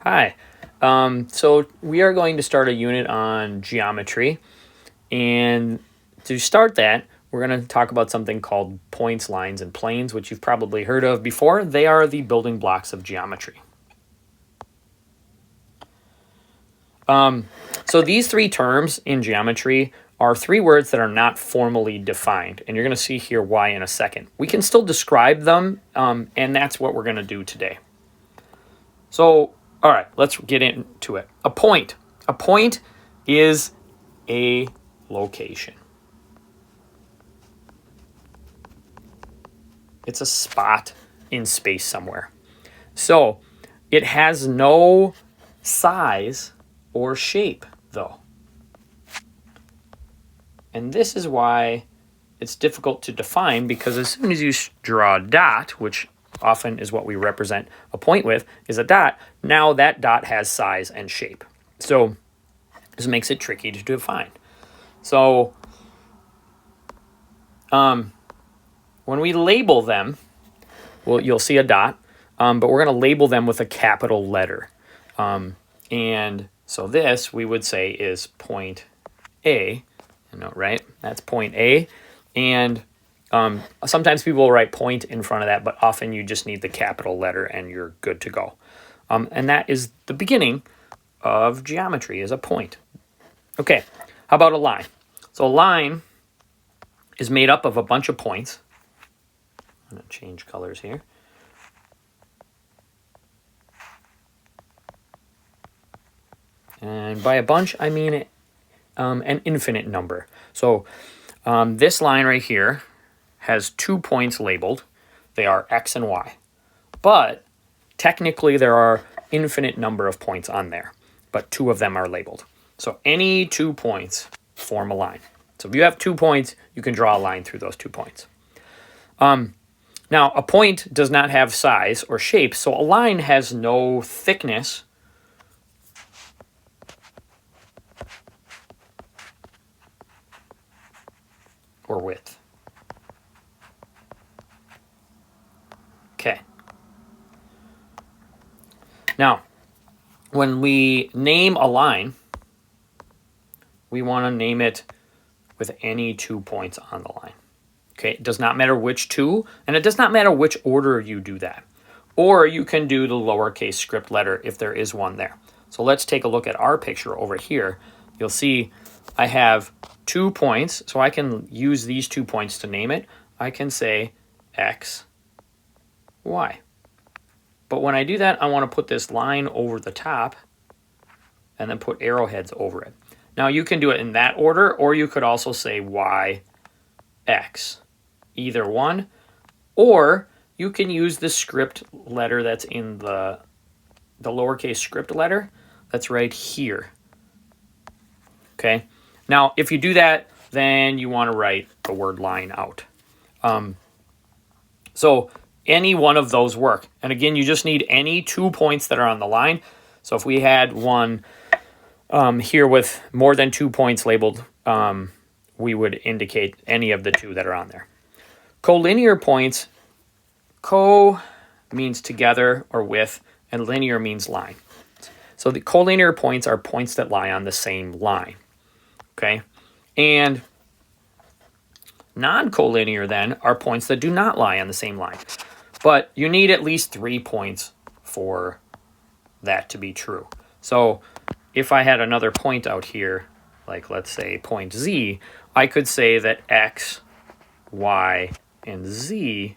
Hi. So we are going to start a unit on geometry. And to start that, we're going to talk about something called points, lines, and planes, which you've probably heard of before. They are the building blocks of geometry. So these three terms in geometry are three words that are not formally defined. And you're going to see here why in a second. We can still describe them, and that's what we're going to do today. So, all right, let's get into it. A point. A point is a location. It's a spot in space somewhere. So, it has no size or shape, though. And this is why it's difficult to define, because as soon as you draw a dot, which often is what we represent a point with, is a dot, now that dot has size and shape. So this makes it tricky to define. So when we label them, well, you'll see a dot, but we're going to label them with a capital letter. And so this, we would say, is point A. Right? That's point A. And sometimes people will write point in front of that, but often you just need the capital letter and you're good to go. And that is the beginning of geometry, is a point. Okay, how about a line? So a line is made up of a bunch of points. I'm going to change colors here. And by a bunch, I mean an infinite number. So this line right here has 2 points labeled. They are X and Y. But technically there are infinite number of points on there, but 2 of them are labeled. So any 2 points form a line. So if you have 2 points, you can draw a line through those 2 points. Now, a point does not have size or shape, so a line has no thickness or width. Okay. Now, when we name a line, we want to name it with any 2 points on the line. Okay, it does not matter which 2, and it does not matter which order you do that. Or you can do the lowercase script letter if there is one there. So let's take a look at our picture over here. You'll see I have 2 points, so I can use these 2 points to name it. I can say X, Y. But when I do that, I want to put this line over the top and then put arrowheads over it. Now you can do it in that order, or you could also say Y, X, either one, or you can use the script letter that's in the lowercase script letter that's right here. Okay. Now, if you do that, then you want to write the word line out. So any one of those work. And again, you just need any 2 points that are on the line. So if we had one here with more than 2 points labeled, we would indicate any of the 2 that are on there. Collinear points, co means together or with, and linear means line. So the collinear points are points that lie on the same line. Okay? And non-collinear then are points that do not lie on the same line. But you need at least 3 points for that to be true. So if I had another point out here, like let's say point Z, I could say that X, Y, and Z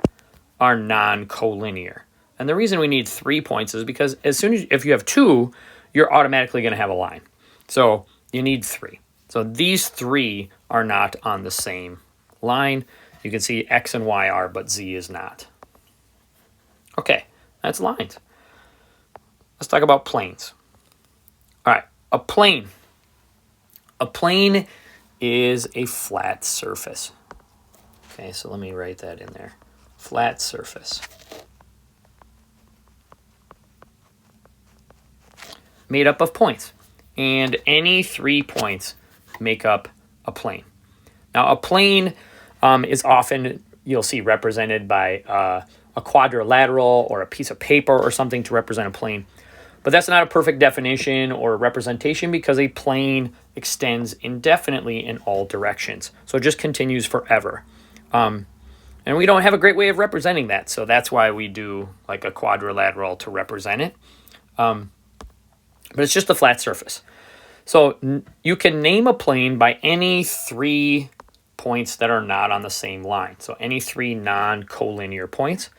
are non-collinear. And the reason we need 3 points is because if you have 2, you're automatically going to have a line. So you need 3. So these 3 are not on the same line. You can see X and Y are, but Z is not. Okay, that's lines. Let's talk about planes. All right, a plane. A plane is a flat surface. Okay, so let me write that in there. Flat surface. Made up of points. And any 3 points make up a plane. Now, a plane is often, you'll see, represented by a quadrilateral or a piece of paper or something to represent a plane. But that's not a perfect definition or representation because a plane extends indefinitely in all directions. So it just continues forever. And we don't have a great way of representing that. So that's why we do like a quadrilateral to represent it. But it's just a flat surface. So you can name a plane by any 3 points that are not on the same line. So any 3 non-collinear points,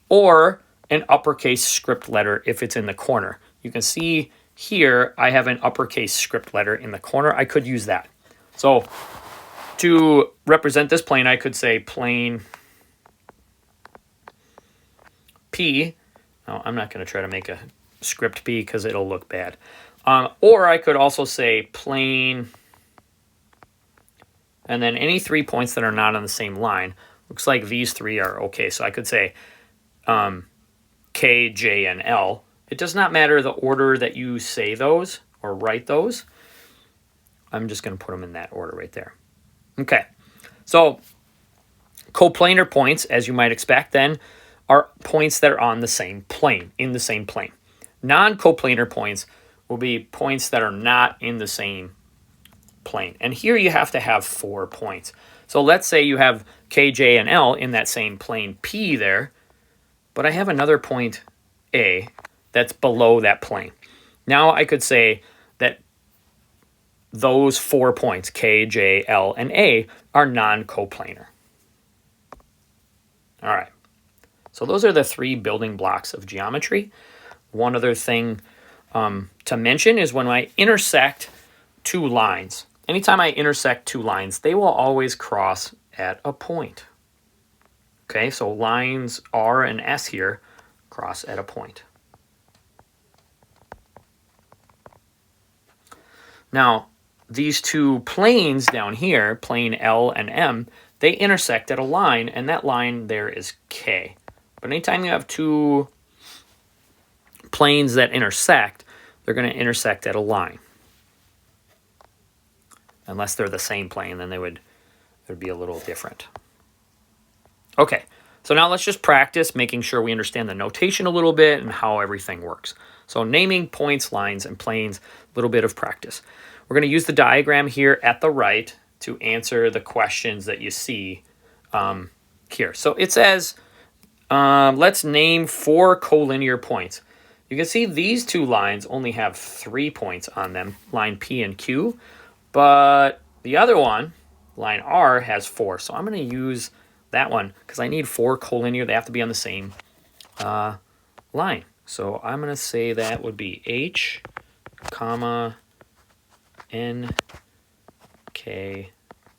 or an uppercase script letter if it's in the corner. You can see here I have an uppercase script letter in the corner. I could use that. So to represent this plane, I could say plane P. No, I'm not going to try to make a script P because it'll look bad. Or I could also say plane, and then any 3 points that are not on the same line. Looks like these 3 are okay. So I could say K, J, and L. It does not matter the order that you say those or write those. I'm just going to put them in that order right there. Okay. So coplanar points, as you might expect then, are points that are on the same plane, in the same plane. Non-coplanar points will be points that are not in the same plane. And here you have to have 4 points. So let's say you have K, J, and L in that same plane P there, but I have another point A that's below that plane. Now I could say that those 4 points, K, J, L, and A, are non-coplanar. All right. So those are the 3 building blocks of geometry. One other thing to mention is when I intersect 2 lines. Anytime I intersect 2 lines, they will always cross at a point. Okay, so lines R and S here cross at a point. Now, these 2 planes down here, plane L and M, they intersect at a line, and that line there is K. But anytime you have 2 planes that intersect, they're going to intersect at a line. Unless they're the same plane, then it would be a little different. Okay, so now let's just practice making sure we understand the notation a little bit and how everything works. So naming points, lines, and planes, a little bit of practice. We're going to use the diagram here at the right to answer the questions that you see here. So it says, let's name 4 collinear points. You can see these 2 lines only have 3 points on them, line P and Q, but the other one, line R, has 4. So I'm going to use that one because I need 4 collinear. They have to be on the same line. So I'm going to say that would be H, comma, N, K,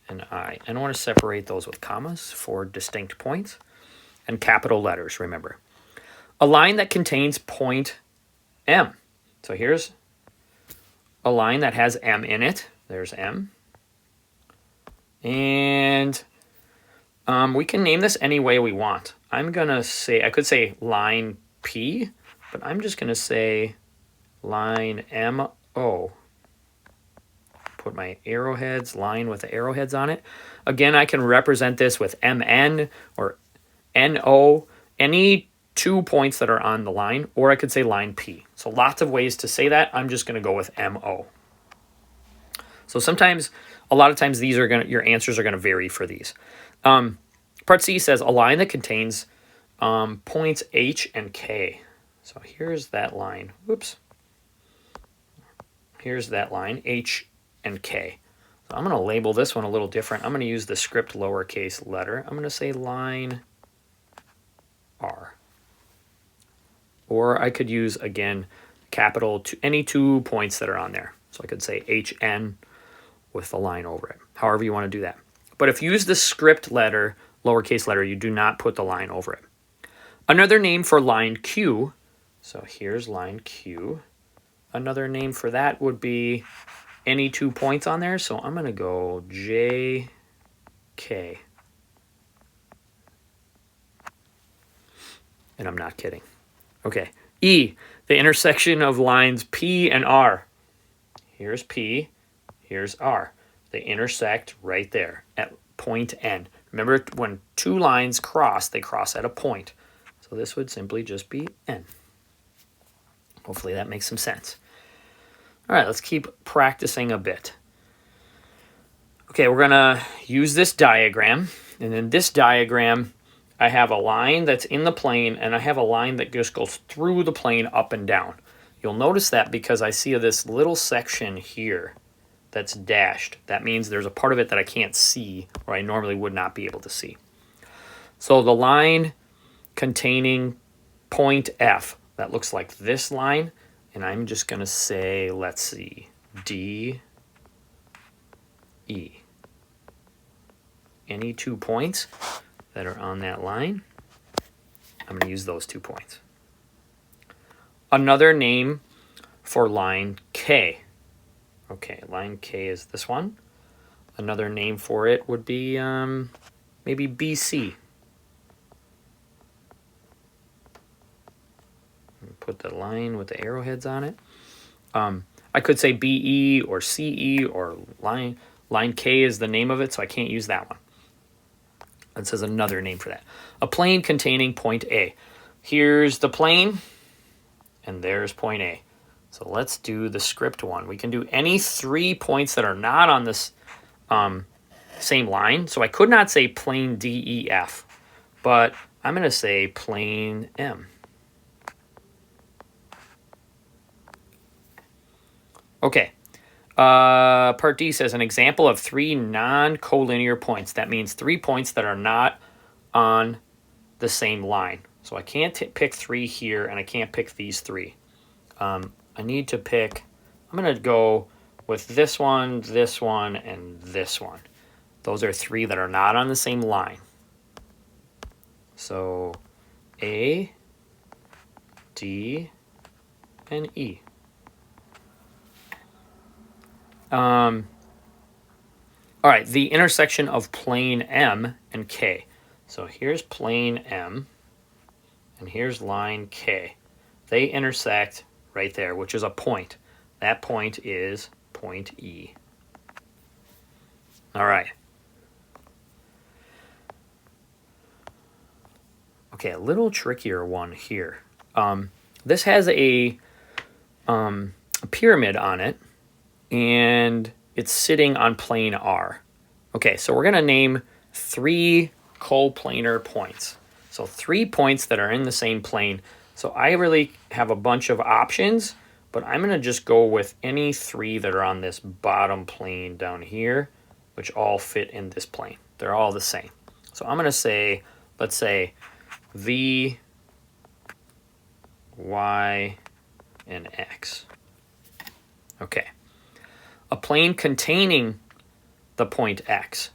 and I. And I want to separate those with commas for distinct points and capital letters, remember. A line that contains point M. So here's a line that has M in it. There's M. And we can name this any way we want. I'm going to say, I could say line P, but I'm just going to say line MO. Put my arrowheads, line with the arrowheads on it. Again, I can represent this with MN or NO, any 2 points that are on the line, or I could say line P. So lots of ways to say that. I'm just going to go with MO. So sometimes, a lot of times, these are your answers are going to vary for these. Part C says a line that contains points H and K. So here's that line. Whoops. Here's that line, H and K. So I'm going to label this one a little different. I'm going to use the script lowercase letter. I'm going to say line R. Or I could use, again, capital to any 2 points that are on there. So I could say HN with the line over it, however you want to do that. But if you use the script letter, lowercase letter, you do not put the line over it. Another name for line Q, so here's line Q. Another name for that would be any 2 points on there. So I'm going to go JK. And I'm not kidding. Okay. E, the intersection of lines P and R. Here's P, here's R. They intersect right there at point N. Remember, when 2 lines cross, they cross at a point. So this would simply just be N. Hopefully that makes some sense. All right, let's keep practicing a bit. Okay, we're going to use this diagram. And in this diagram, I have a line that's in the plane, and I have a line that just goes through the plane up and down. You'll notice that because I see this little section here that's dashed. That means there's a part of it that I can't see, or I normally would not be able to see. So the line containing point F, that looks like this line, and I'm just going to say, let's see, D, E. Any 2 points that are on that line, I'm going to use those 2 points. Another name for line K. Okay, line K is this one. Another name for it would be maybe BC. Put the line with the arrowheads on it. I could say BE or CE, or line K is the name of it, so I can't use that one. It says another name for that. A plane containing point A. Here's the plane, and there's point A. So let's do the script one. We can do any 3 points that are not on this same line. So I could not say plane DEF, but I'm going to say plane M. Okay. Part D says an example of 3 non-collinear points. That means 3 points that are not on the same line. So I can't pick 3 here, and I can't pick these 3. I need to pick, I'm going to go with this one, and this one. Those are 3 that are not on the same line. So A, D, and E. All right, the intersection of plane M and K. So here's plane M, and here's line K. They intersect right there, which is a point. That point is point E. All right. Okay, a little trickier one here. This has a pyramid on it, and it's sitting on plane R. Okay, so we're going to name 3 coplanar points. So 3 points that are in the same plane. So I really have a bunch of options, but I'm going to just go with any 3 that are on this bottom plane down here, which all fit in this plane. They're all the same. So I'm going to say, let's say V, Y, and X. Okay. A plane containing the point X.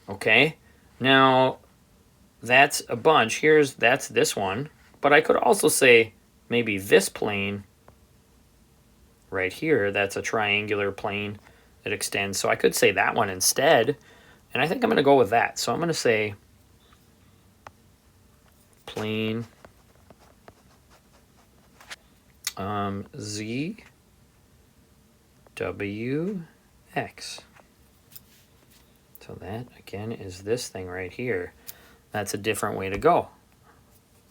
Okay. Now, that's a bunch. That's this one. But I could also say maybe this plane right here, that's a triangular plane that extends. So I could say that one instead. And I think I'm going to go with that. So I'm going to say plane Z, W, X. So that, again, is this thing right here. That's a different way to go.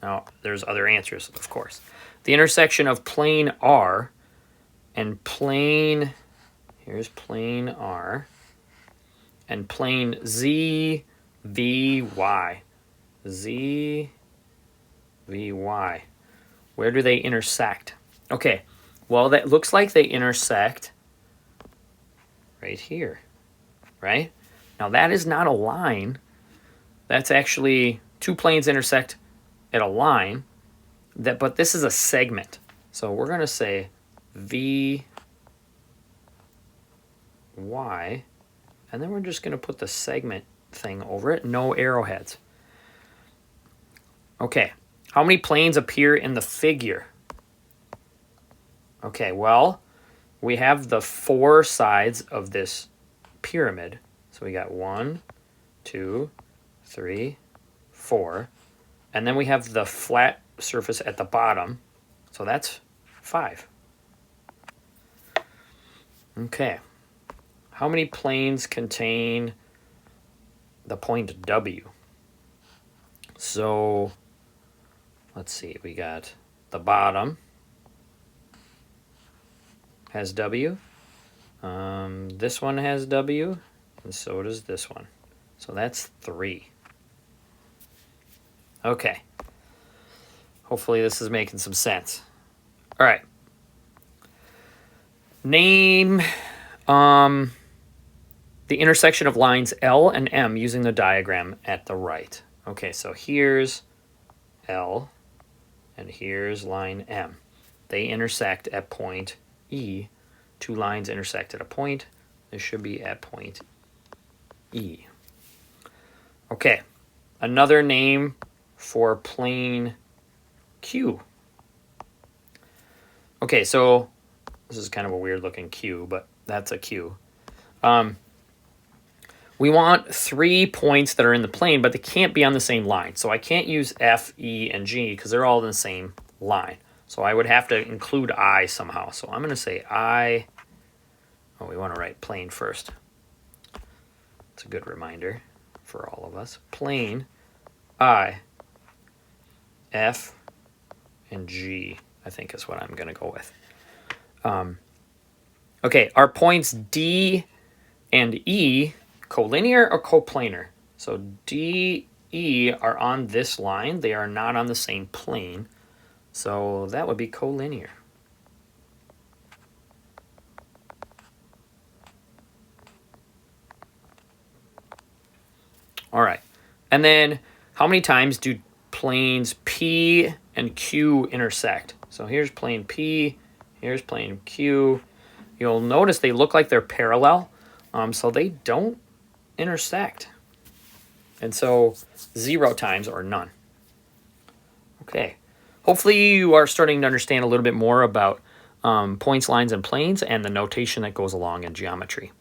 Now, there's other answers, of course. The intersection of plane R and plane, here's plane R, and plane Z, V, Y. Z, V, Y. Where do they intersect? Okay, well, that looks like they intersect right here, right? Now, that is not a line. That's actually 2 planes intersect at a line, but this is a segment. So we're going to say V, Y, and then we're just going to put the segment thing over it. No arrowheads. Okay, how many planes appear in the figure? Okay, well, we have the 4 sides of this pyramid. So we got 1, 2, 3, 4. And then we have the flat surface at the bottom. So that's 5. Okay. How many planes contain the point W? So let's see. We got the bottom. has W. This one has W, and so does this one. So that's 3. Okay. Hopefully this is making some sense. All right. Name the intersection of lines L and M using the diagram at the right. Okay, so here's L, and here's line M. They intersect at point E. 2 lines intersect at a point. This should be at point E. Okay, another name for plane Q. Okay, so this is kind of a weird looking Q, but that's a Q. We want 3 points that are in the plane, but they can't be on the same line. So I can't use F, E, and G because they're all in the same line. So I would have to include I somehow. So I'm going to say I. Oh, we want to write plane first. It's a good reminder for all of us. Plane, I, F, and G, I think is what I'm going to go with. Okay, are points D and E collinear or coplanar? So D, E are on this line. They are not on the same plane. So that would be collinear. All right. And then how many times do planes P and Q intersect? So here's plane P, here's plane Q. You'll notice they look like they're parallel, so they don't intersect. And so 0 times or none. Okay. Hopefully you are starting to understand a little bit more about points, lines, and planes and the notation that goes along in geometry.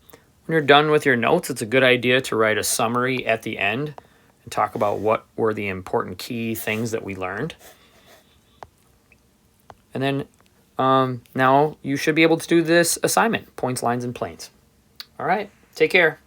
When you're done with your notes, it's a good idea to write a summary at the end and talk about what were the important key things that we learned. And then now you should be able to do this assignment, points, lines, and planes. All right, take care.